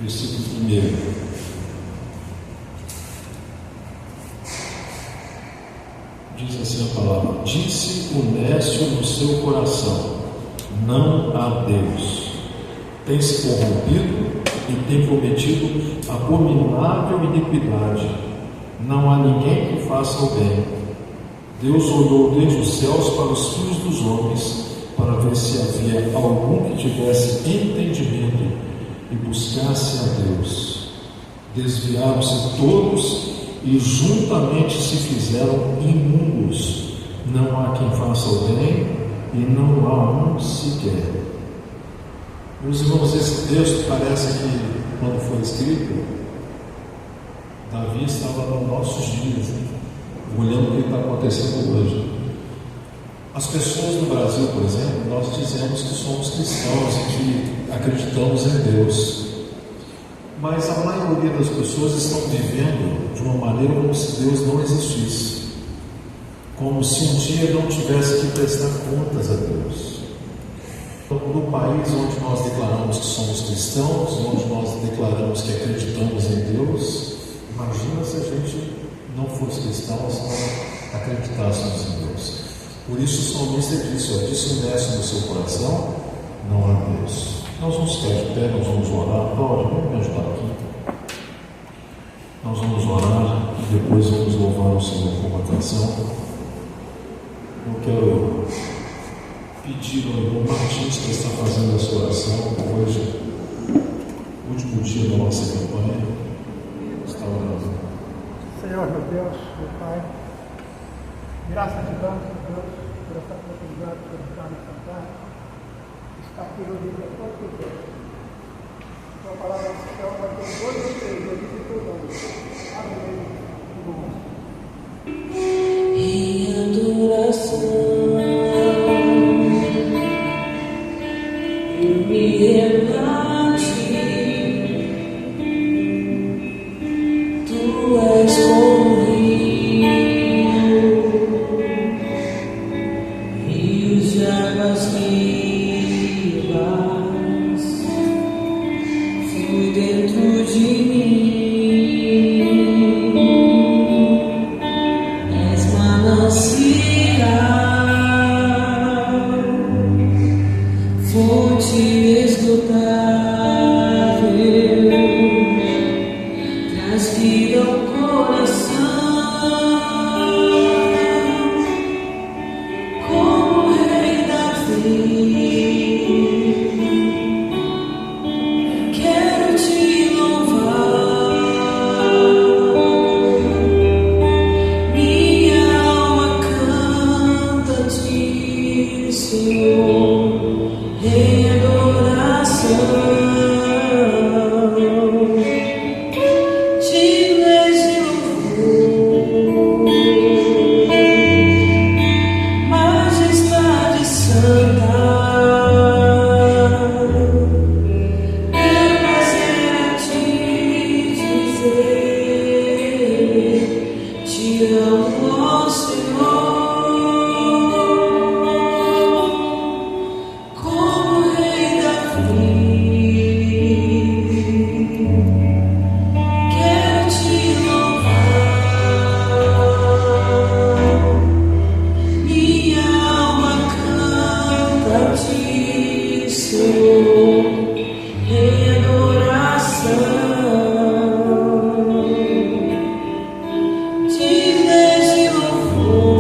versículo 1. Diz assim a palavra: disse o nécio no seu coração: não há Deus. Tem se corrompido e tem cometido abominável iniquidade. Não há ninguém que faça o bem. Deus olhou desde os céus para os filhos dos homens, para ver se havia algum que tivesse entendimento e buscasse a Deus. Desviaram-se todos e juntamente se fizeram imundos. Não há quem faça o bem e não há um sequer. Meus irmãos, esse texto parece que, quando foi escrito, Davi estava nos nossos dias, olhando o que está acontecendo hoje. As pessoas no Brasil, por exemplo, nós dizemos que somos cristãos e que acreditamos em Deus, mas a maioria das pessoas estão vivendo de uma maneira como se Deus não existisse, como se um dia não tivesse que prestar contas a Deus. No país onde nós declaramos que somos cristãos, onde nós declaramos que acreditamos em Deus, imagina se a gente não fosse cristão, se não acreditássemos em Deus. Por isso o salmista disse: disse o nécio no seu coração, não há Deus. Nós vamos ficar de pé, nós vamos orar. Cláudia, vamos me ajudar aqui. Nós vamos orar e depois vamos louvar o Senhor com uma canção. Eu quero pedir ao irmão Martins, que está fazendo essa oração hoje, último dia da nossa campanha, está orando. Senhor, meu Deus, meu Pai, graças te damos, Deus, por essa oportunidade, por estar nessa tarde, estar aqui reunido a todos Deus. Tua palavra do céu vai ter 2 ou 3, eu disse tudo. Amém. Em adoração eu me rebati, tu és como rios de águas vivas, flui dentro de mim, és manancial, fonte inesgotável, traz vida ao coração, como Rei Davi. Quero te louvar, minha alma canta-te, Senhor, em adoração. Digno de louvor, majestade santa. Meu prazer é te dizer, te amo, ó Senhor, como Rei Davi. Quero te louvar, minha alma canta-te, Senhor, em adoração. Digno de louvor,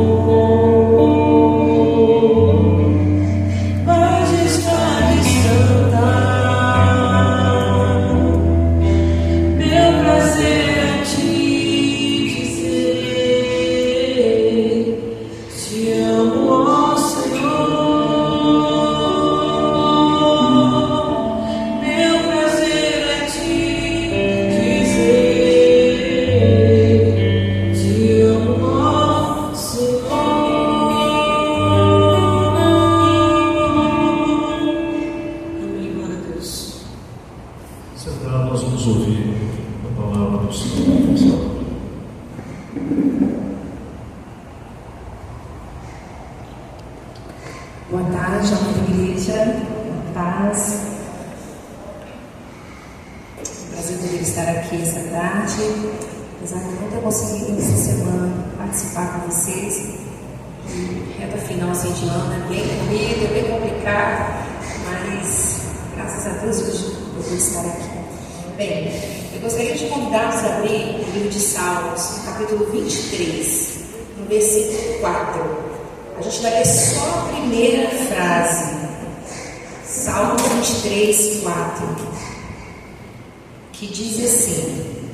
majestade santa. Meu prazer é te dizer, te amo, ó Senhor. Meu prazer é te dizer, te amo, ó Senhor. Amém, glória a Deus. Sentado, nós vamos ouvir a palavra do Senhor. Boa tarde, amada igreja. Boa paz. aqui essa tarde, apesar de não ter conseguido essa semana participar com vocês. Reta final assim de ano é bem corrido, é bem complicado, mas graças a Deus hoje eu vou estar aqui. Bem, eu gostaria de convidar-vos a abrir o livro de Salmos, no capítulo 23, no versículo 4. A gente vai ler só a primeira frase. Salmo 23, 4, que diz assim: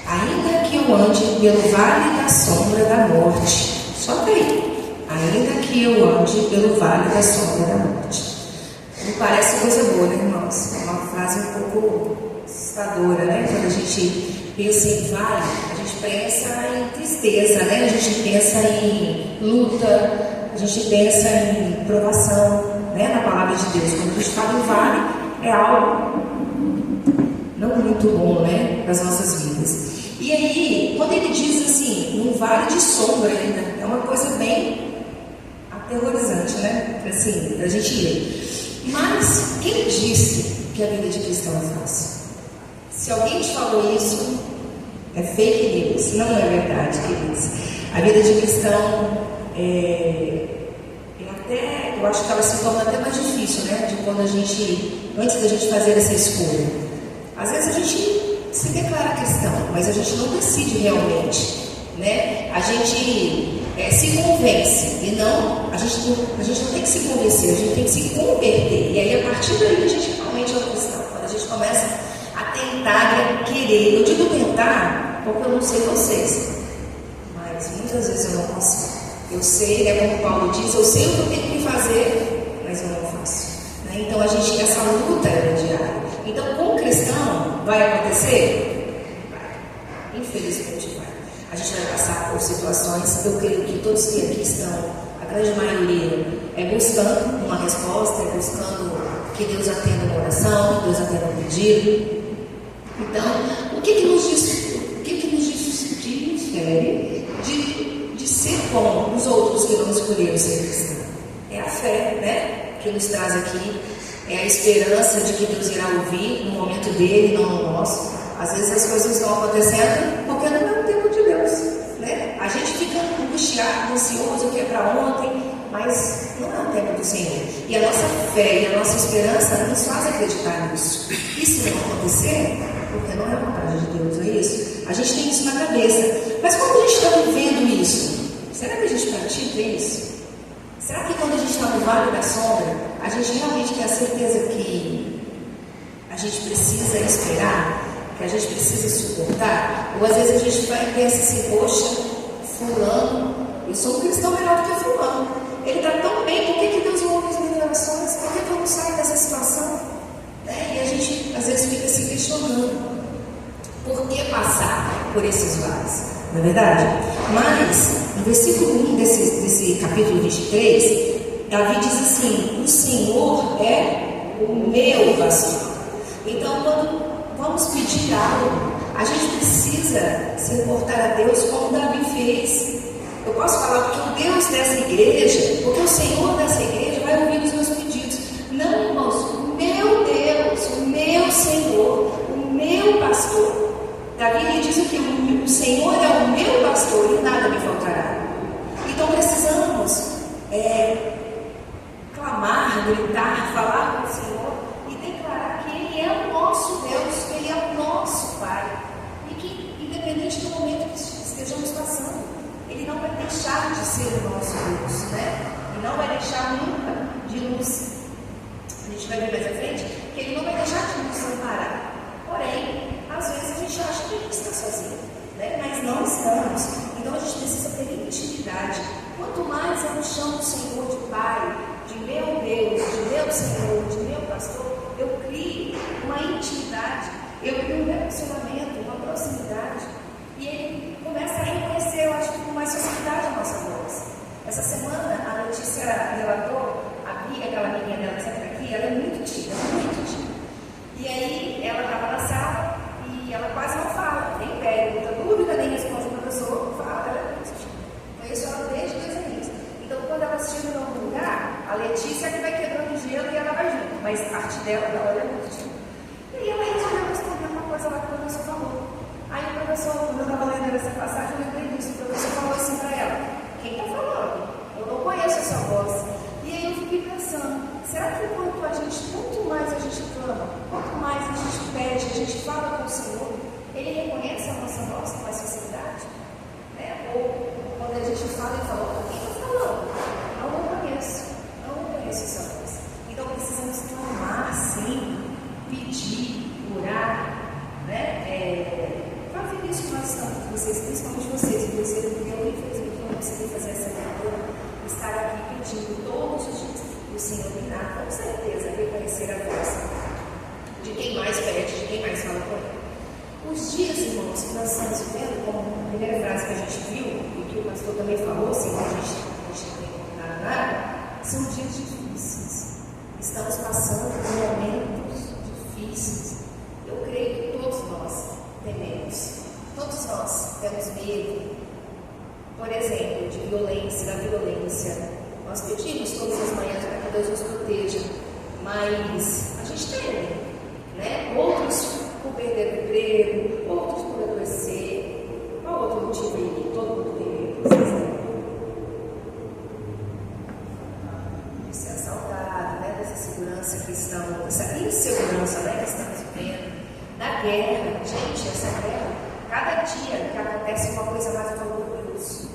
ainda que eu ande pelo vale da sombra da morte, só daí, ainda que eu ande pelo vale da sombra da morte. Não parece coisa boa, né, irmãos? É uma frase um pouco assustadora, né? Quando a gente pensa em vale, a gente pensa em tristeza, né? A gente pensa em luta, a gente pensa em provação, né? Na palavra de Deus. Quando a gente fala em vale, é algo não muito bom, né? Para as nossas vidas. E aí, quando ele diz assim, um vale de sombra ainda, é uma coisa bem aterrorizante, né? Assim, para a gente ler. Mas quem disse que a vida de cristão é fácil? Se alguém te falou isso, é fake news, não é verdade, queridos. A vida de cristão eu acho que ela se torna até mais difícil, né? De quando antes da gente fazer essa escolha. Às vezes a gente se declara cristão, mas a gente não decide realmente, né? A gente se convence e não, a gente não tem que se convencer, a gente tem que se converter. E aí a partir daí a gente realmente é um cristão. Quando a gente começa a tentar querer, eu digo tentar porque eu não sei vocês, mas muitas vezes eu não consigo. Eu sei, né, como Paulo diz, eu sei o que eu tenho que fazer, mas eu não faço, né? Então essa luta é diária. Então com o cristão vai acontecer? Vai. Infelizmente vai. A gente vai passar por situações, eu creio que todos que aqui estão, a grande maioria, buscando uma resposta, buscando que Deus atenda uma oração, que Deus atenda um pedido. Então, o que nos difere de ser como os outros que não escolheram ser cristão? É a fé, né? Que nos traz aqui, é a esperança de que Deus irá ouvir no momento dele, não no nosso. Às vezes as coisas estão acontecendo porque não é o tempo de Deus, né? A gente fica angustiado, ansioso, o que é para ontem, mas não é o tempo do Senhor. E a nossa fé e a nossa esperança nos faz acreditar nisso. E se não acontecer, porque não é a vontade de Deus, é isso? A gente tem isso na cabeça. Mas quando a gente está vivendo isso, será que a gente pratica isso? Será que quando a gente está no vale da sombra, a gente realmente tem a certeza que a gente precisa esperar? Que a gente precisa suportar? Ou às vezes a gente vai e pensa assim, poxa, fulano, eu sou um cristão melhor do que fulano. Ele está tão bem, por que Deus não ouve as minhas orações? Por que eu não saio dessa situação? E a gente às vezes fica se questionando. Por que passar por esses vales? Não é verdade? Mas, no versículo 1 desse capítulo 23, Davi diz assim: o Senhor é o meu pastor. Então, quando vamos pedir algo, a gente precisa se importar a Deus como Davi fez. Eu posso falar porque o Deus dessa igreja, porque o Senhor dessa igreja vai ouvir os meus pedidos. Não, irmãos, o meu Deus, o meu Senhor, o meu pastor. Davi lhe diz que o Senhor é o meu pastor e nada me faltará. Então precisamos clamar, gritar, falar com o Senhor e declarar que Ele é o nosso Deus, que Ele é o nosso Pai. E que, independente do momento que estejamos passando, Ele não vai deixar de ser o nosso Deus, né? E não vai deixar nunca de nos... A gente vai ver mais à frente que Ele não vai deixar de nos amparar. Porém, às vezes a gente acha que a gente está sozinho, né? Mas não estamos. Então a gente precisa ter intimidade. Quanto mais eu chamo o Senhor de Pai, de meu Deus, de meu Senhor, de meu pastor, eu crio uma intimidade, eu crio um relacionamento, uma proximidade. E Ele começa a reconhecer, eu acho que com mais facilidade a nossa voz. Essa semana a Letícia relatou, a Bia, aquela menina dela que sempre aqui, ela é muito tímida, muito tímida. E aí ela estava na sala e ela quase não fala, nem pergunta, dúvida, nem responde o professor, fala, ela é muito tímida. Conheço ela desde 2 anos. Então quando ela chega em algum lugar, a Letícia é que vai quebrando o gelo e ela vai junto, mas parte dela, ela é muito tímida. E aí ela resolveu responder uma coisa lá que o professor falou. Aí o professor, quando eu estava lendo essa passagem, eu lembrei disso. O professor falou assim para ela: quem está falando? Eu não conheço essa voz. E aí eu fiquei pensando: será que quanto mais a gente clama, quanto mais a gente pede, a gente fala com o Senhor, Ele reconhece a nossa voz com mais facilidade? Né? Ou quando a gente fala, Ele fala: quem está falando? Não conheço essa voz. Então precisamos clamar, sim, pedir, orar, né? Fazer isso que nós estamos com vocês, principalmente vocês, o terceiro, porque eu infelizmente não consegui fazer essa leitura, estar aqui pedindo todos os dias. O Senhor irá, com certeza, reconhecer a voz de quem mais pede, de quem mais fala com Ele. Os dias, irmãos, que nós estamos vivendo, como a primeira frase que a gente viu, e que o pastor também falou, sem que a gente não tem contado nada, são dias difíceis. Estamos passando por momentos difíceis. Eu creio que todos nós tememos. Todos nós temos medo, por exemplo, de violência, da violência. Nós pedimos todas as manhãs para que Deus nos proteja, mas a gente teme, né? Outros por perder o emprego, outros por adoecer. Qual outro motivo aí que todo mundo tem medo? De ser assaltado, né? Dessa segurança cristã, dessa insegurança, né? Que estamos vivendo. Da guerra, gente, essa guerra, cada dia que acontece uma coisa mais dolorosa,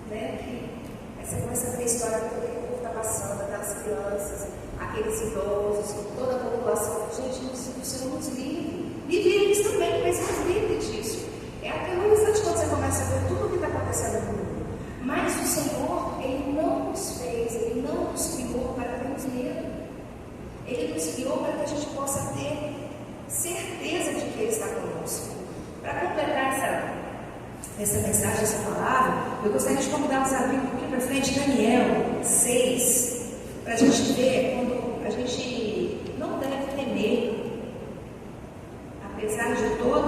né? Que você começa a ver a história do que o povo está passando, aquelas crianças, aqueles idosos, toda a população. Gente, o Senhor nos livre. Livre eles também, mas nos livre disso. É aterrorizante quando você começa a ver tudo o que está acontecendo no mundo. Mas o Senhor, Ele não nos fez, Ele não nos criou para termos medo. Ele nos criou para que a gente possa ter certeza de que Ele está conosco. Para completar essa mensagem, essa palavra, eu gostaria de convidar-nos a abrir um pouquinho para frente Daniel 6, para a gente ver quando a gente não deve temer, apesar de todo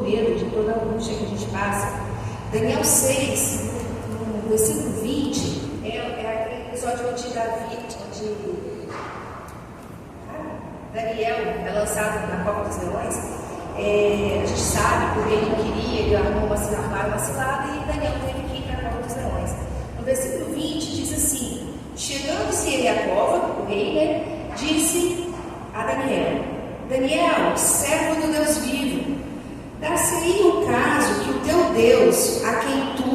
medo, de toda angústia que a gente passa. Daniel 6, no versículo 20, é aquele episódio onde Davi, Daniel é lançado na cova dos leões. A gente sabe que o rei não queria, ele armou uma cilada e Daniel teve que ir para a cova dos leões. No versículo 20 diz assim: chegando-se ele à cova, o rei, né, disse a Daniel: Daniel, servo do Deus vivo, dar-se-ia o caso que o teu Deus, a quem tu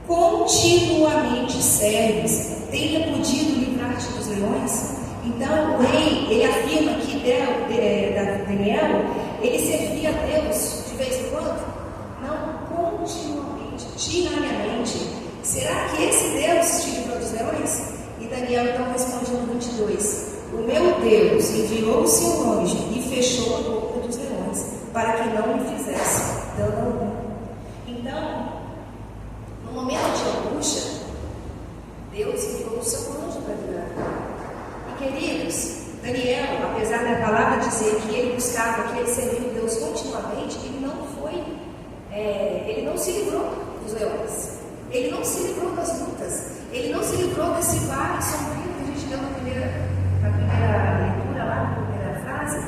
continuamente serves, tenha podido livrar-te dos leões? Então o rei, ele afirma que Daniel, ele servia a Deus de vez em quando? Não, continuamente, diariamente. Será que esse Deus te livrou dos leões? E Daniel então responde no 22: o meu Deus enviou o seu anjo e fechou a boca dos leões, para que não lhe fizesse dano algum. Então, no momento de angústia, Deus enviou o seu anjo para livrar. Queridos, Daniel, apesar da palavra dizer que ele buscava, que ele serviu Deus continuamente, ele não se livrou dos leões, ele não se livrou das lutas, ele não se livrou desse vale sombrio que a gente deu na primeira leitura lá, na primeira frase.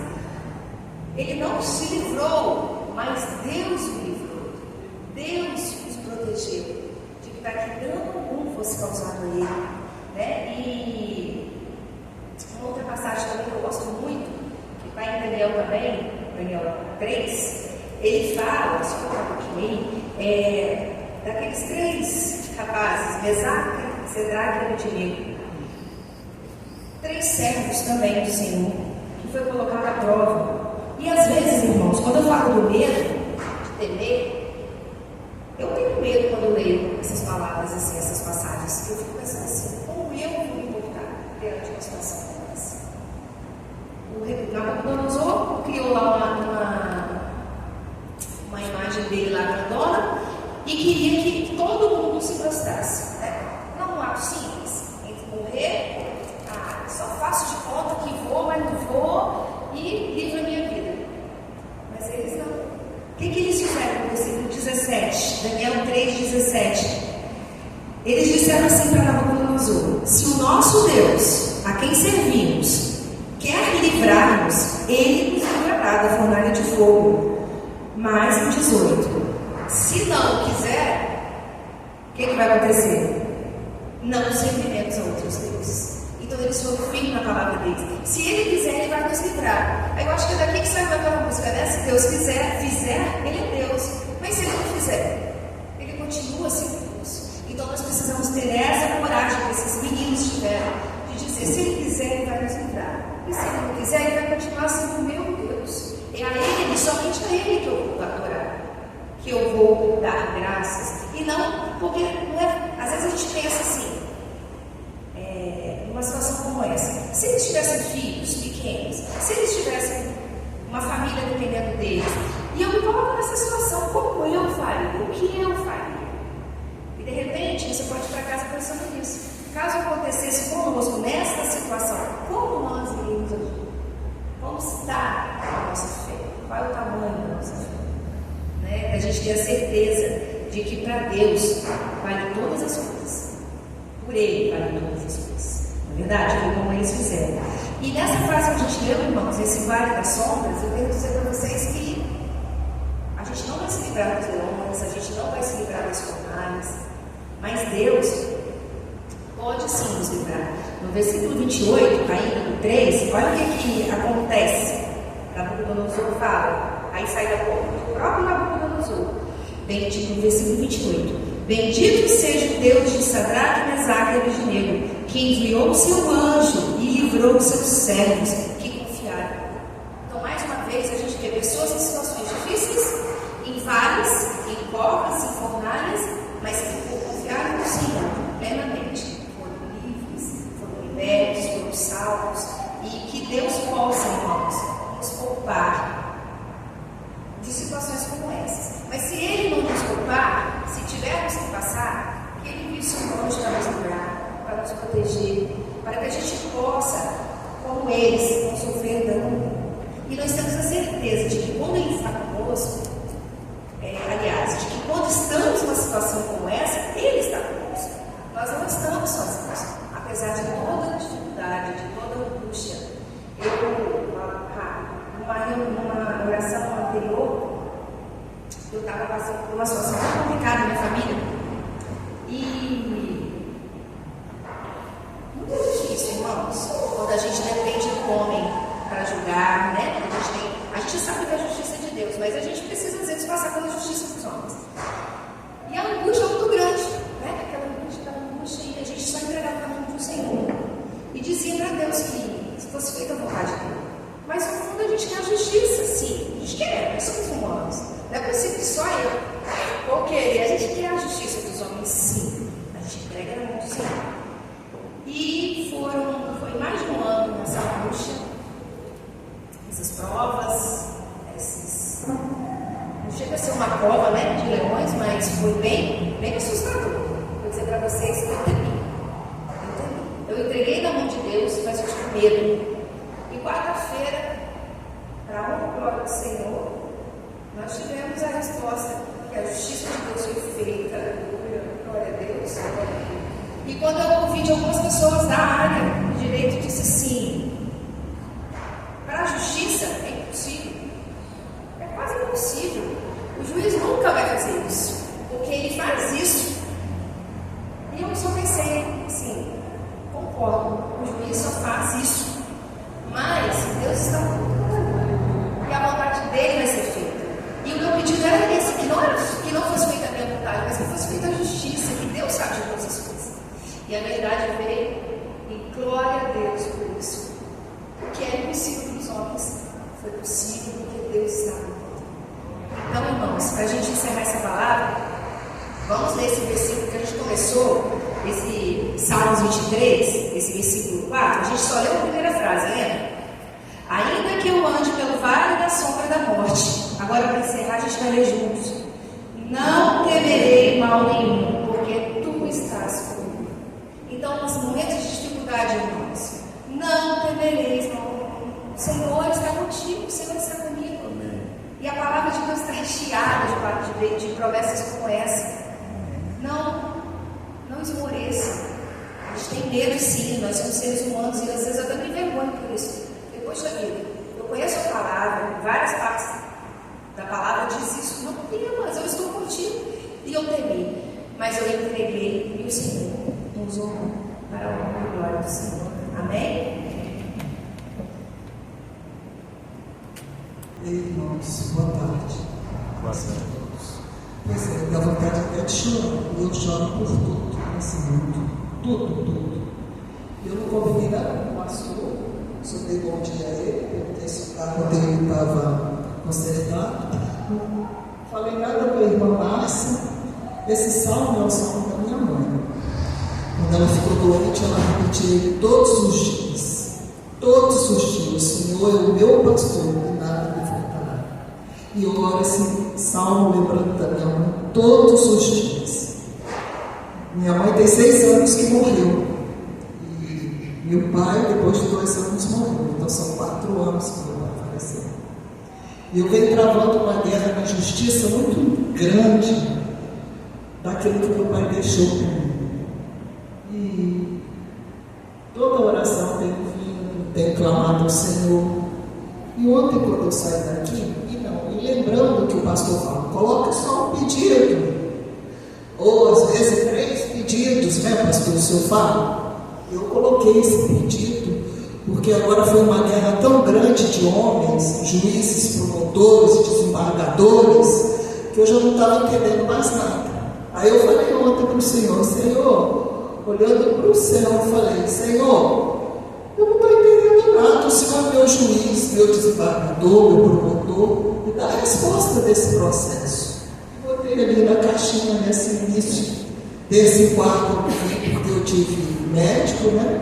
Ele não se livrou, mas Deus o livrou, Deus os protegeu, para que dano algum fosse causado a ele, né? E uma outra passagem também que eu gosto muito, que está em Daniel também, Daniel 3, ele fala, só um pouquinho aí, daqueles 3 rapazes, Mesaque, Cedraque e Abednego, 3 servos também do Senhor, que foi colocado à prova. E às vezes, irmãos, quando eu falo do medo, de temer, eu tenho medo quando eu leio essas palavras, assim, essas passagens, eu fico pensando assim: como eu vou me importar diante de uma situação como essa? O Nabucodonosor criou lá uma imagem dele lá grandona e queria que todo mundo se prostrasse, né? Não um ato simples, entre morrer, só faço de conta que vou, mas não vou e livro a minha vida. Mas eles não. O que eles fizeram no versículo 17? Daniel 3,17. Eles disseram assim para Nabucodonosor: se o nosso Deus, a quem servimos, quer livrar-nos, ele nos livrará da fornalha de fogo. Mas em 18, se não quiser, o que vai acontecer? Não serviremos a outros deuses. Então eles foram firmes na palavra deles. Se ele quiser, ele vai nos livrar. Aí eu acho que é daqui que sai aquela música, né? Se Deus fizer, ele é Deus. Mas se ele não fizer, ele continua sendo Deus. Então nós precisamos ter essa coragem que esses meninos tiveram, de dizer, se ele quiser, ele vai nos livrar. E se ele não quiser, ele vai continuar sendo o meu Deus. É a ele, somente a ele que eu vou adorar, que eu vou dar graças. E não, porque não é, às vezes a gente pensa assim, numa situação como essa, se eles tivessem filhos pequenos, se eles tivessem uma família dependendo deles, e eu me coloco nessa situação, como eu faria? O que eu faria? E de repente você pode ir para casa pensando nisso. Caso acontecesse conosco nesta situação, como nós iríamos agir? Como está a nossa fé? Qual é o tamanho da nossa fé? Né? A gente ter a certeza de que para Deus vale todas as coisas. Por Ele vale todas as coisas. Não é verdade? Foi como eles fizeram. E nessa fase que a gente leu, irmãos, esse vale das sombras, eu quero dizer para vocês que a gente não vai se livrar dos leões, a gente não vai se livrar das fornalhas, mas Deus pode sim nos livrar. No versículo 28, ainda no 3, olha o que acontece. Nabucodonosor fala, aí sai da boca do próprio Nabucodonosor. Bendito, no versículo 28. Bendito seja o Deus de Sadraque, Mesaque e Abednego, que enviou o seu anjo e livrou os seus servos que confiaram. Então, mais uma vez, a gente vê pessoas em situações difíceis, em vales, em covas, em fornalhas, mas que confiaram no Senhor plenamente. Foram livres, foram libertos, foram salvos. E que Deus possa, irmãos, nos poupar de situações como essas. Mas se Ele não nos poupar, se tivermos que passar, que Ele envie seu anjo para nos livrar, para nos proteger, para que a gente possa, como eles, não sofrer dano. E nós temos a certeza de que quando Ele está conosco, aliás, de que quando estamos numa situação como essa, Ele está conosco. Nós não estamos sozinhos, apesar de toda a dificuldade, de toda a angústia. Numa oração anterior, eu estava passando por uma situação muito complicada na minha família. E muito difícil, irmãos, quando a gente depende do homem para julgar, né? A gente sabe que é a justiça de Deus, mas a gente precisa, às vezes, passar pela justiça dos homens. E a angústia é muito grande, né? Aquela angústia, e a gente só entregava na mão do Senhor. E dizia para Deus que se fosse feita a vontade dele. Mas no fundo a gente quer a justiça, sim. A gente quer, nós somos humanos. Não é possível que só eu vou querer. A gente quer a justiça dos homens, sim. A gente entrega na mão do Senhor. E foi mais de um ano nessa angústia, essas provas, não chega a ser uma prova, né, de leões, mas foi bem assustador. Vou dizer para vocês que eu temi. Eu entreguei na mão de Deus, mas eu tive medo. E quarta-feira, para a honra e glória do Senhor, nós tivemos a resposta que a justiça de Deus foi feita. Glória a Deus. E quando eu ouvi de algumas pessoas da área do direito, disse assim: para a justiça é impossível. É quase impossível. O juiz nunca vai fazer isso, porque ele faz isso. E eu só pensei assim: concordo, o juiz só faz isso. Mas Deus está controlando. E a vontade dele vai ser feita. E o meu pedido era esse: que não fosse feita a minha vontade, mas que fosse feita a justiça, que Deus sabe de todas as coisas. E a verdade veio, e glória a Deus por isso. O que é impossível para os homens foi possível porque Deus está no controle. Então, irmãos, para a gente encerrar essa palavra, vamos ler esse versículo que a gente começou, esse Salmos 23, esse versículo 4. A gente só leu a primeira frase, lembra? Ainda que eu ande pelo vale da sombra da morte. Agora, para encerrar, a gente vai ler juntos. Não temerei mal nenhum, porque tu estás comigo. Então, nos momentos de dificuldade, irmãos, não temereis mal nenhum. O Senhor está contigo, o Senhor está comigo. Amém. E a palavra de Deus está recheada de promessas como essa. Não esmoreça. A gente tem medo, sim, nós somos seres humanos e às vezes eu até me envergonho por isso. Eu Poxa vida, eu conheço a palavra, várias partes da palavra diz isso, não temas, eu estou contigo. E eu temi, mas eu entreguei e o Senhor nos honrou para a honra e glória do Senhor. Amém? Irmãos, boa tarde. Boa tarde. Pois é, dá vontade até de chorar. Eu choro por tudo nesse mundo. Tudo. Eu não combinei nada com o pastor, só dei bom dia a ele, perguntei se o carro dele estava consertado. Não falei nada com a irmã Márcia. Esse salmo é o salmo da minha mãe. Quando ela ficou doente, ela repetia ele todos os dias. Todos os dias. O Senhor é o meu pastor, e nada me faltará. E eu oro esse salmo lembrando da minha mãe todos os dias. Minha mãe tem 6 anos que morreu. E meu pai, depois de 2 anos, morreu. Então são 4 anos que meu pai faleceu. E eu venho travando uma guerra na justiça muito grande daquilo que meu pai deixou para mim. E toda oração tem vindo, tem clamado ao Senhor. E ontem, quando eu saí daqui, e lembrando que o pastor fala, coloca só um pedido. Ou às vezes 3 pedidos, né, pastor? O senhor fala? Eu coloquei esse pedido, porque agora foi uma guerra tão grande de homens, juízes, promotores, desembargadores, que eu já não estava entendendo mais nada. Aí eu falei ontem para o Senhor, olhando para o céu, eu falei, Senhor, eu não estou entendendo nada, o Senhor é meu juiz, meu desembargador, meu promotor, me dá a resposta desse processo. Eu botei ali na caixinha, nesse início desse quarto, porque eu tive médico, né?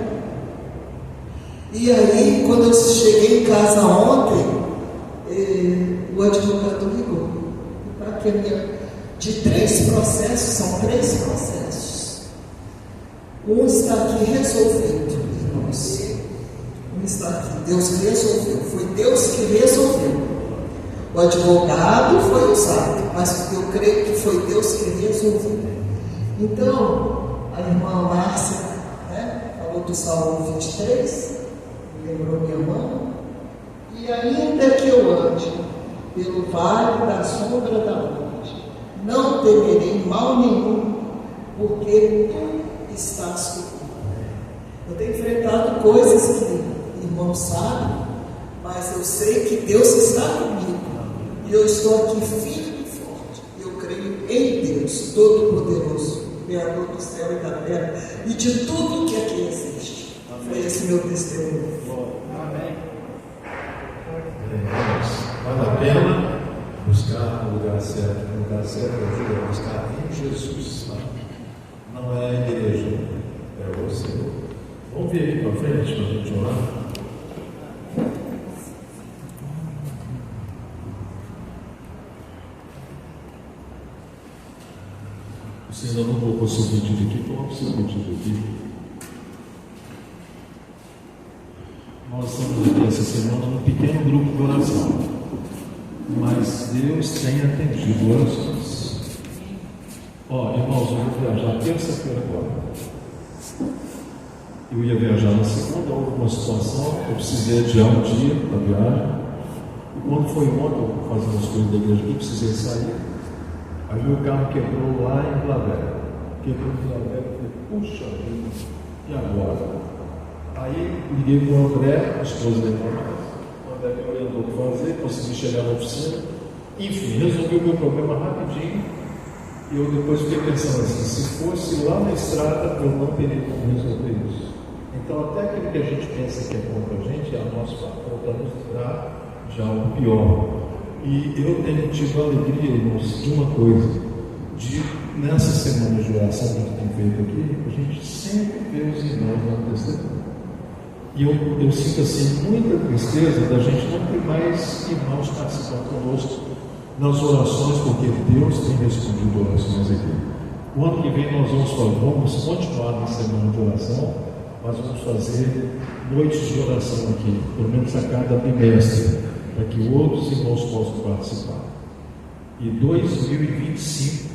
E aí, quando eu cheguei em casa ontem, o advogado ligou, para que a minha... De 3 processos, são 3 processos. Um está aqui resolvido, irmãos. Um está aqui, Deus resolveu. Foi Deus que resolveu. O advogado foi usado, mas eu creio que foi Deus que resolveu. Então, a irmã Márcia, né, falou do Salmo 23, lembrou minha mãe. E ainda que eu ande pelo vale da sombra da morte, não temerei mal nenhum, porque tu estás comigo. Eu tenho enfrentado coisas que irmão sabe, mas eu sei que Deus está comigo. E eu estou aqui firme e forte. Eu creio em Deus Todo-Poderoso, Criador do céu e da terra, e de tudo que aqui existe. Foi esse meu testemunho. Amém. Vale a pena buscar no lugar certo. No lugar certo é buscar em Jesus. Não é a igreja, é o Senhor. Vamos vir aqui para frente para a gente orar. Você ainda não colocou seu pedido aqui, coloque seu pedido aqui. Nós estamos aqui essa semana num pequeno grupo de oração, mas Deus tem atendido orações. Irmãos, eu vou viajar terça-feira agora. Eu ia viajar na segunda, houve uma situação, eu precisei adiar um dia para a viagem. E quando foi ontem, eu fazendo as coisas da igreja aqui, precisei sair. Aí meu carro quebrou lá em Vila Velha. Quebrou em Vila Velha, eu falei, puxa vida, e agora? Aí liguei para o André, a esposa da irmã, o André me orientou o que fazer, consegui chegar na oficina. Enfim, resolvi o meu problema rapidinho. E eu depois fiquei pensando assim, se fosse lá na estrada, eu não teria como resolver isso. Então até aquilo que a gente pensa que é bom para a gente, é a nossa conta nos trará já o pior. E eu tenho tido a alegria, irmãos, de uma coisa, de nessa semana de oração que a gente tem feito aqui, a gente sempre vê os irmãos no testemunho. E eu sinto assim muita tristeza da gente não ter mais irmãos participando conosco nas orações, porque Deus tem respondido orações aqui. O ano que vem nós vamos continuar na semana de oração, mas vamos fazer noites de oração aqui, pelo menos a cada bimestre, para que outros irmãos possam participar. E 2025